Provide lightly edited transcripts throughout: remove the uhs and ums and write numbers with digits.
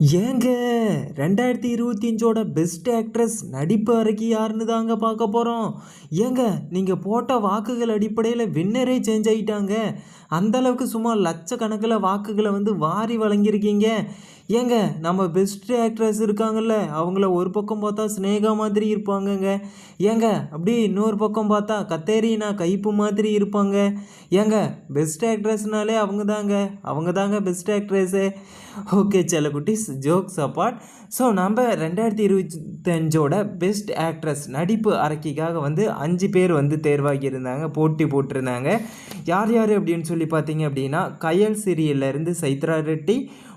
ஏங்க 2025ஓட best actress நடிப்பு அறைக்கு யாருன்னு தாங்க பார்க்க போகிறோம். ஏங்க நீங்கள் போட்ட வாக்குகள் அடிப்படையில் வின்னரே சேஞ்ச் ஆகிட்டாங்க. அந்தளவுக்கு சும்மா லட்சக்கணக்கில் வாக்குகளை வந்து வாரி வழங்கியிருக்கீங்க. ஏங்க நம்ம பெஸ்ட் ஆக்ட்ரஸ் இருக்காங்கல்ல, அவங்கள ஒரு பக்கம் பார்த்தா ஸ்னேகா மாதிரி இருப்பாங்கங்க. ஏங்க அப்படியே இன்னொரு பக்கம் பார்த்தா கத்தேரினா கைப்பு மாதிரி இருப்பாங்க. ஏங்க பெஸ்ட் ஆக்ட்ரஸ்னாலே அவங்க தாங்க பெஸ்ட் ஆக்ட்ரஸு. ஓகே செல்லக்குட்டீஸ், ஜோக்ஸ் அப்பார்ட். ஸோ நம்ம 2025ஓட பெஸ்ட் ஆக்ட்ரஸ் நடிப்பு அறைக்காக வந்து 5 பேர் வந்து தேர்வாகி இருந்தாங்க, போட்டி போட்டிருந்தாங்க. யார் யார் அப்படின்னு சொல்லி பார்த்தீங்க அப்படின்னா, கயல் சீரியல்லேருந்து சைத்ரா ரெட்டி,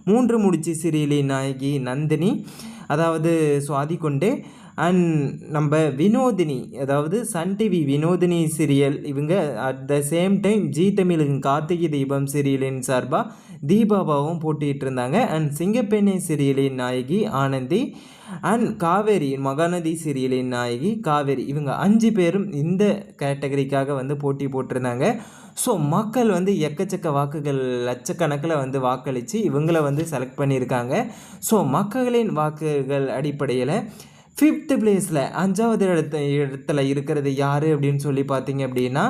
3 முடிச்சு சீரியலின் நாயகி நந்தினி, அதாவது சுவாதி கொண்டே, அண்ட் நம்ம வினோதினி, அதாவது சன் டிவி வினோதினி சீரியல் இவங்க. At the same time Zee தமிழுக்கு கார்த்திகை தீபம் சீரியலின் சார்பாக தீபாபாவும் போட்டிகிட்டு இருந்தாங்க. அண்ட் சிங்கப்பெண்ணை சீரியலின் நாயகி ஆனந்தி, அண்ட் காவேரி மகாநதி சீரியலின் நாயகி காவேரி. இவங்க 5 பேரும் இந்த கேட்டகரிக்காக வந்து போட்டி போட்டிருந்தாங்க. ஸோ மக்கள் வந்து எக்கச்சக்க வாக்குகள் லட்சக்கணக்கில் வந்து வாக்களித்து இவங்கள வந்து செலக்ட் பண்ணியிருக்காங்க. ஸோ மக்களின் வாக்குகள் அடிப்படையில் 5th பிளேஸில் 5வது இடத்துல இருக்கிறது யார் அப்படின்னு சொல்லி பார்த்தீங்க அப்படின்னா,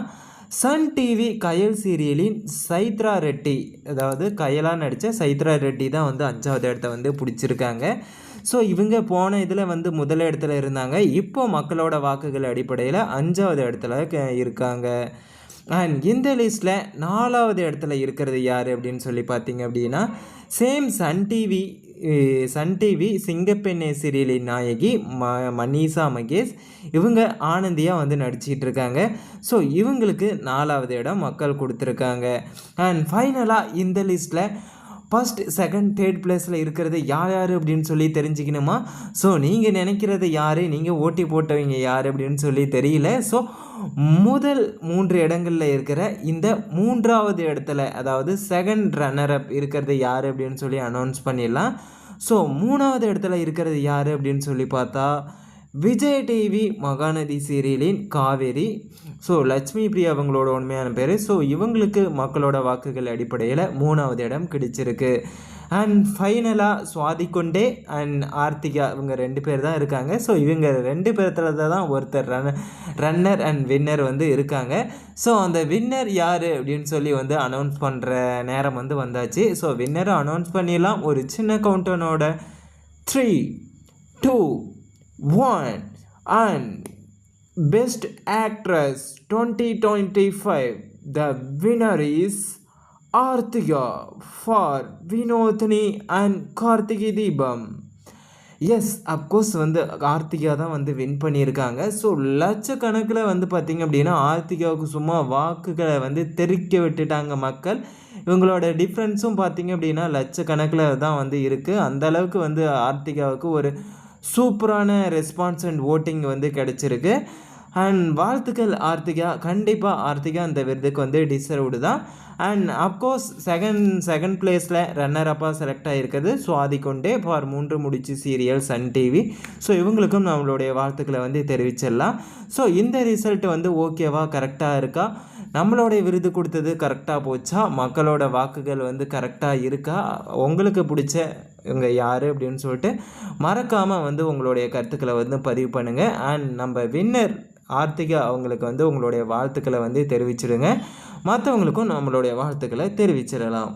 சன் டிவி கயல் சீரியலின் சைத்ரா ரெட்டி, அதாவது கயலாக நடித்த சைத்ரா ரெட்டி தான் வந்து 5வது இடத்த வந்து பிடிச்சிருக்காங்க. ஸோ இவங்க போன இதில் வந்து முதல் இடத்துல இருந்தாங்க. இப்போ மக்களோட வாக்குகள் அடிப்படையில் 5வது இடத்துல இருக்காங்க. அண்ட் இந்த லிஸ்ட்டில் 4வது இடத்துல இருக்கிறது யார் அப்படின்னு சொல்லி பார்த்தீங்க அப்படின்னா, சேம் சன் டிவி சிங்கப்பெண்ணை சீரியலின் நாயகி மனிஷா மகேஷ். இவங்க ஆனந்தியாக வந்து நடிச்சிட்டு இருக்காங்க. ஸோ இவங்களுக்கு 4வது இடம் மக்கள் கொடுத்துருக்காங்க. அண்ட் ஃபைனலாக இந்த லிஸ்ட்டில் ஃபஸ்ட், செகண்ட், தேர்ட் பிளேஸில் இருக்கிறது யார் அப்படின்னு சொல்லி தெரிஞ்சுக்கணுமா? ஸோ நீங்கள் நினைக்கிறது யார், நீங்கள் ஓட்டி போட்டவங்க யார் அப்படின்னு சொல்லி தெரியல. ஸோ முதல் 3 இடங்களில் இருக்கிற இந்த 3வது இடத்துல, அதாவது செகண்ட் ரன்னர் அப் இருக்கிறது யார் அப்படின்னு சொல்லி அனௌன்ஸ் பண்ணிடலாம். ஸோ 3வது இடத்துல இருக்கிறது யார் அப்படின்னு சொல்லி பார்த்தா, விஜய் டிவி மகாநதி சீரியலின் காவேரி. ஸோ லட்சுமி பிரியா அவங்களோட உண்மையான பேர். ஸோ இவங்களுக்கு மக்களோட வாக்குகள் அடிப்படையில் 3வது இடம் கிடைச்சிருக்கு. அண்ட் ஃபைனலாக சுவாதி கொண்டே அண்ட் ஆர்த்திகா, இவங்க 2 பேர் தான் இருக்காங்க. ஸோ இவங்க 2 பேர்த்துல தான் ஒருத்தர் ரன்னர் அண்ட் வின்னர் வந்து இருக்காங்க. ஸோ அந்த வின்னர் யார் அப்படின்னு சொல்லி வந்து அனௌன்ஸ் பண்ணுற நேரம் வந்து வந்தாச்சு. ஸோ வின்னரை அனௌன்ஸ் பண்ணிடலாம். ஒரு சின்ன கவுண்டனோட 3, 2, 1 and best actress 2025, the winner is Artiga for Vinodini and Karthiki Deepam. Yes, of course வந்து ஆர்த்திகா தான் வந்து வின் பண்ணியிருக்காங்க. ஸோ லட்சக்கணக்கில் வந்து பார்த்திங்க அப்படின்னா ஆர்த்திகாவுக்கு சும்மா வாக்குகளை வந்து தெறிக்க விட்டுட்டாங்க மக்கள். இவங்களோட டிஃப்ரென்ஸும் பார்த்திங்க அப்படின்னா லட்சக்கணக்கில் தான் வந்து இருக்குது. அந்தளவுக்கு வந்து ஆர்த்திகாவுக்கு ஒரு சூப்பரான ரெஸ்பான்ஸ் அண்ட் ஓட்டிங் வந்து கிடச்சிருக்கு. அண்ட் வாழ்த்துக்கள் ஆர்த்திகா. கண்டிப்பாக ஆர்த்திகா அந்த விருதுக்கு வந்து டிசர்வ்டு தான். அண்ட் அப்கோர்ஸ் செகண்ட் பிளேஸில் ரன்னர் அப்பாக செலக்ட் ஆகிருக்கிறது சுவாதி கொண்டே ஃபார் 3 முடிச்சு சீரியல் சன் டிவி. ஸோ இவங்களுக்கும் நம்மளுடைய வாழ்த்துக்களை வந்து தெரிவிச்சிடலாம். ஸோ இந்த ரிசல்ட் வந்து ஓகேவா, கரெக்டாக இருக்கா, நம்மளுடைய விருது கொடுத்தது கரெக்டாக போச்சா, மக்களோட வாக்குகள் வந்து கரெக்டாக இருக்கா, உங்களுக்கு பிடிச்ச இவங்க யார் அப்படின்னு சொல்லிட்டு மறக்காமல் வந்து உங்களுடைய கருத்துக்களை வந்து பதிவு பண்ணுங்கள். அண்ட் நம்ம வின்னர் ஆர்த்திகா அவங்களுக்கு வந்து உங்களுடைய வாழ்த்துக்களை வந்து தெரிவிச்சிடுங்க. மற்றவங்களுக்கும் நம்மளுடைய வாழ்த்துக்களை தெரிவிச்சிடலாம்.